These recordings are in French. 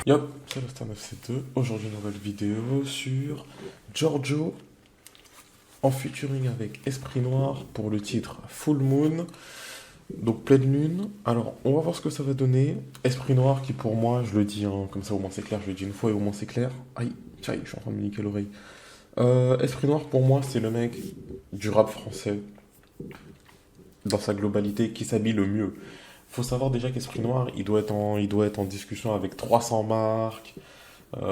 Yop, c'est le Star FC2. Aujourd'hui, nouvelle vidéo sur Giorgio en featuring avec Esprit Noir pour le titre Full Moon, donc pleine lune. Alors, on va voir ce que ça va donner. Esprit Noir qui, pour moi, je le dis, hein, comme ça au moins c'est clair, je le dis une fois et au moins c'est clair. Aïe, tiens, je suis en train de me niquer l'oreille. Esprit Noir, pour moi, c'est le mec du rap français dans sa globalité qui s'habille le mieux. Faut savoir déjà qu'Esprit Noir, il doit être en discussion avec 300 marques.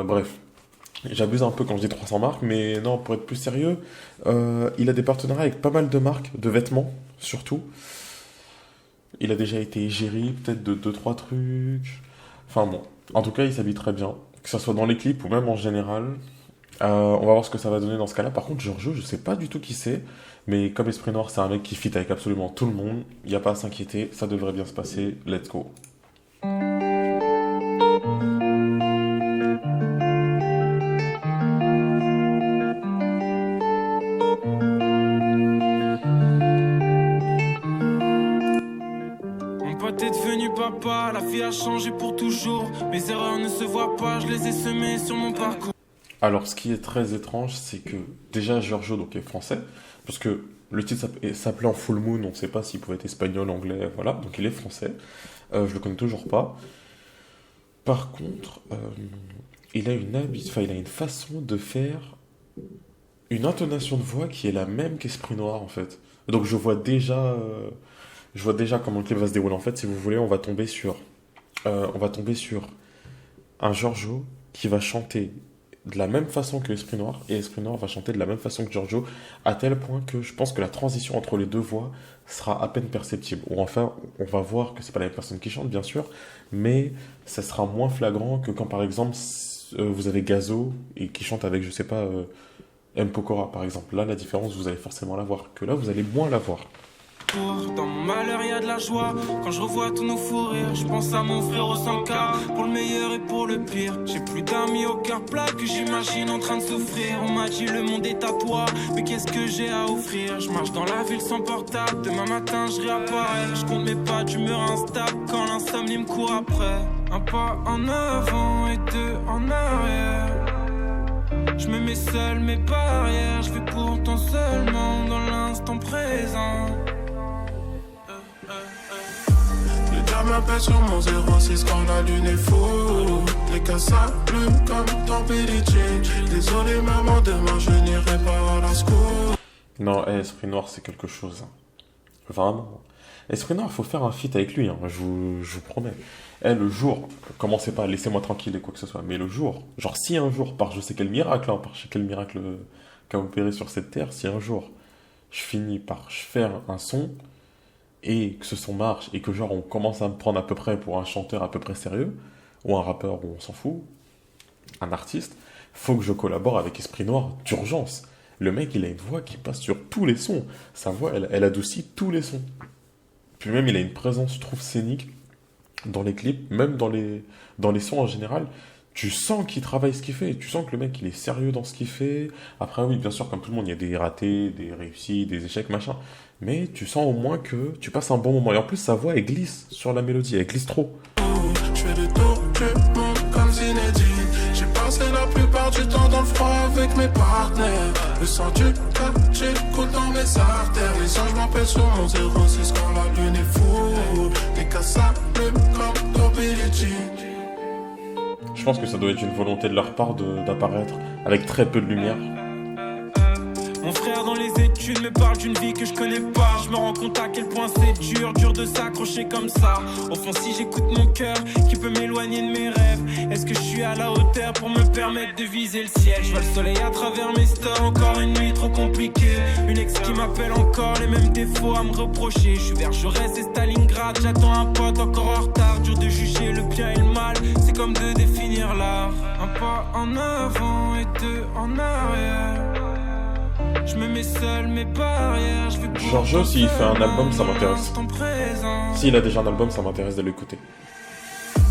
Bref, j'abuse un peu quand je dis 300 marques, mais non, pour être plus sérieux, il a des partenariats avec pas mal de marques, de vêtements, surtout. Il a déjà été égérie, peut-être de deux trois trucs. Enfin bon, en tout cas, il s'habille très bien, que ce soit dans les clips ou même en général. On va voir ce que ça va donner dans ce cas-là. Par contre, Giorgio, je sais pas du tout qui c'est, mais comme Esprit Noir, c'est un mec qui fit avec absolument tout le monde, il n'y a pas à s'inquiéter, ça devrait bien se passer. Let's go. Mon pote est devenu papa, la vie a changé pour toujours. Mes erreurs ne se voient pas, je les ai semées sur mon parcours. Alors, ce qui est très étrange, c'est que déjà Giorgio donc, est français, parce que le titre s'appelait en Full Moon, on ne sait pas s'il pouvait être espagnol, anglais, voilà, donc il est français. Je le connais toujours pas. Par contre, il a une façon de faire une intonation de voix qui est la même qu'Esprit Noir en fait. Donc je vois déjà comment le clip va se dérouler. En fait, si vous voulez, on va tomber sur un Giorgio qui va chanter de la même façon que Esprit Noir, et Esprit Noir va chanter de la même façon que Giorgio, à tel point que je pense que la transition entre les deux voix sera à peine perceptible. Ou enfin, on va voir que c'est pas la même personne qui chante, bien sûr, mais ça sera moins flagrant que quand, par exemple, vous avez Gazo et qui chante avec, je sais pas, M. Pokora, par exemple. Là, la différence, vous allez forcément la voir, que là, vous allez moins la voir. Dans mon malheur, y a de la joie. Quand je revois tous nos fous rires, je pense à mon frère au 100K. Pour le meilleur et pour le pire. J'ai plus d'amis au cœur plat que j'imagine en train de souffrir. On m'a dit le monde est à toi, mais qu'est-ce que j'ai à offrir? Je marche dans la ville sans portable. Demain matin, je réapparais. Je compte mes pas d'humeur instable quand l'insomnie me court après. Un pas en avant et deux en arrière. Je me mets seul mes barrières. Je vais pourtant seulement dans l'instant présent. M'appelle sur mon 06 quand la lune est fou. Les cas s'allument comme dans Billie Jean. Désolé maman, demain je n'irai pas à la school. Non, Esprit Noir, c'est quelque chose. Hein. Vraiment. Esprit Noir, il faut faire un feat avec lui, hein, je vous promets. Le jour, commencez pas, laissez-moi tranquille et quoi que ce soit, mais le jour, genre si un jour, par je sais quel miracle, hein, par je sais quel miracle qu'a opéré sur cette terre, si un jour je finis par faire un son, et que ce son marche, et que genre on commence à me prendre à peu près pour un chanteur à peu près sérieux, ou un rappeur, ou on s'en fout, un artiste, faut que je collabore avec Esprit Noir d'urgence. Le mec, il a une voix qui passe sur tous les sons. Sa voix, elle adoucit tous les sons. Puis même, il a une présence, je trouve, scénique dans les clips, même dans les sons en général. Tu sens qu'il travaille ce qu'il fait, tu sens que le mec, il est sérieux dans ce qu'il fait. Après, oui, bien sûr, comme tout le monde, il y a des ratés, des réussites, des échecs, machin. Mais tu sens au moins que tu passes un bon moment. Et en plus, sa voix, elle glisse sur la mélodie, elle glisse trop. Je fais le tour du monde comme Zinedine. J'ai passé la plupart du temps dans le froid avec mes partenaires. Le sang du quartier coule dans mes artères. Les anges m'appellent sur mon 06 quand la lune est fou. Les cas s'allument comme dans Billie Jean. Je pense que ça doit être une volonté de leur part d'apparaître avec très peu de lumière. Mon frère dans les études me parle d'une vie que je connais pas. Je me rends compte à quel point c'est dur de s'accrocher comme ça. Au fond, si j'écoute mon cœur qui peut m'éloigner de mes rêves, est-ce que je suis à la hauteur pour me permettre de viser le ciel? Je vois le soleil à travers mes stores, encore une nuit trop compliquée. Une ex qui m'appelle encore, les mêmes défauts à me reprocher. Je suis vers Jaurès et Stalingrad, j'attends un pote encore en retard. Dur de juger le bien et le mal, c'est comme de définir l'art. Un pas en avant et deux en arrière. Je me mets seul mes barrières. Giorgio, s'il fait un album, ça m'intéresse. S'il a déjà un album, ça m'intéresse de l'écouter.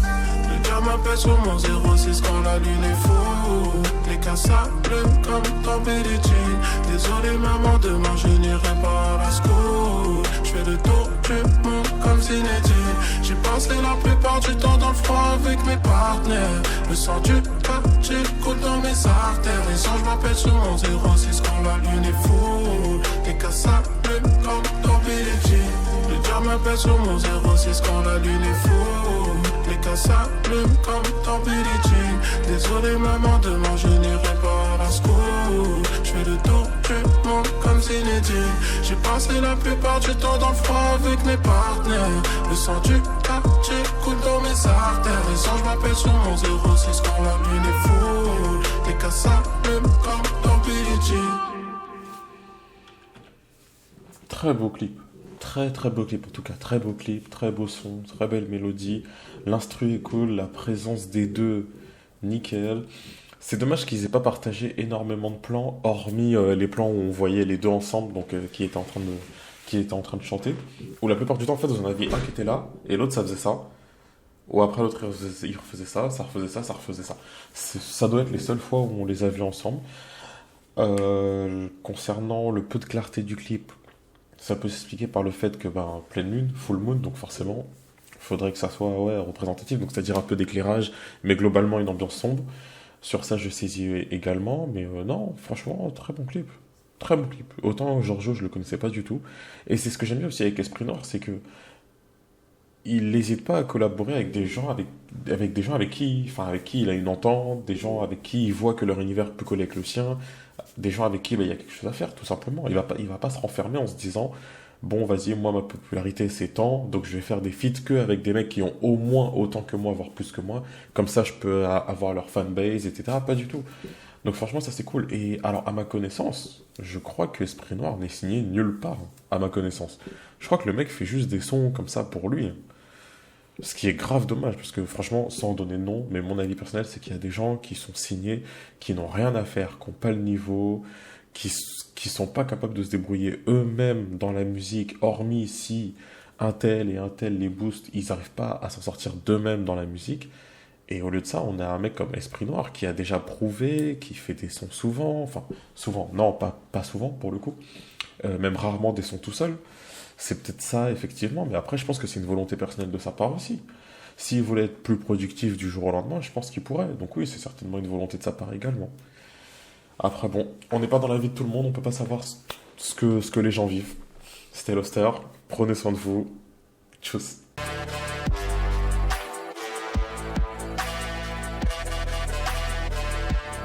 Le gars m'appelle sur mon 06 quand la lune est fou. Les cas s'allument comme dans Billie Jean. Désolé maman, demain je n'irai pas à la school. Je fais le tour du monde comme Zinedine. J'ai passé la plupart du temps dans le froid avec avec mes partenaires. Le sang du quartier coule dans mes artères. Les anges m'appellent sur mon 06 quand la lune est full. Les cas s'allument comme dans Billie Jean. Le diable m'appelle sur mon 06 quand la lune est full. Les cas s'allument comme dans Billie Jean. Désolé maman, demain je n'irai pas à la school. Je fais le tour du monde comme Zinedine. J'ai passé la plupart du temps dans le froid avec mes partenaires. Le sang du quartier coule dans mes artères. Les anges m'appellent sur mon 06 quand la lune est full. Les cas s'allument comme dans Billie Jean. Très beau clip. Très très beau clip en tout cas. Très beau clip, très beau son, très belle mélodie. L'instru est cool, la présence des deux, nickel. C'est dommage qu'ils aient pas partagé énormément de plans, hormis les plans où on voyait les deux ensemble, donc qui étaient en train de chanter. Où la plupart du temps, en fait, vous en aviez un qui était là, et l'autre ça faisait ça. Ou après l'autre il refaisait ça, ça refaisait ça, ça refaisait ça. Ça doit être les seules fois où on les a vus ensemble. Concernant le peu de clarté du clip, ça peut s'expliquer par le fait que pleine lune, full moon, donc forcément, il faudrait que ça soit représentatif, donc c'est-à-dire un peu d'éclairage, mais globalement une ambiance sombre. Sur ça, je saisis également, mais non, franchement, très bon clip. Très bon clip. Autant Giorgio, je le connaissais pas du tout. Et c'est ce que j'aime bien aussi avec Esprit Noir, c'est que il n'hésite pas à collaborer avec des gens avec des gens avec qui il a une entente, des gens avec qui il voit que leur univers peut coller avec le sien, des gens avec qui il y a quelque chose à faire, tout simplement. Il va pas se renfermer en se disant, bon, vas-y, moi, ma popularité, c'est tant, donc je vais faire des feats que avec des mecs qui ont au moins autant que moi, voire plus que moi. Comme ça, je peux avoir leur fanbase, etc. Pas du tout. Donc franchement, ça c'est cool. Et alors, à ma connaissance, je crois que Esprit Noir n'est signé nulle part, à ma connaissance. Je crois que le mec fait juste des sons comme ça pour lui. Ce qui est grave dommage, parce que franchement, sans donner de nom, mais mon avis personnel, c'est qu'il y a des gens qui sont signés, qui n'ont rien à faire, qui n'ont pas le niveau, qui sont pas capables de se débrouiller eux-mêmes dans la musique, hormis si un tel et un tel les boostent, ils n'arrivent pas à s'en sortir d'eux-mêmes dans la musique. Et au lieu de ça, on a un mec comme Esprit Noir qui a déjà prouvé, qui fait des sons souvent, enfin souvent, non, pas souvent pour le coup, même rarement des sons tout seul. C'est peut-être ça, effectivement, mais après, je pense que c'est une volonté personnelle de sa part aussi. S'il voulait être plus productif du jour au lendemain, je pense qu'il pourrait. Donc oui, c'est certainement une volonté de sa part également. Après, bon, on n'est pas dans la vie de tout le monde, on peut pas savoir ce que les gens vivent. C'était Loster, prenez soin de vous. Tchuss.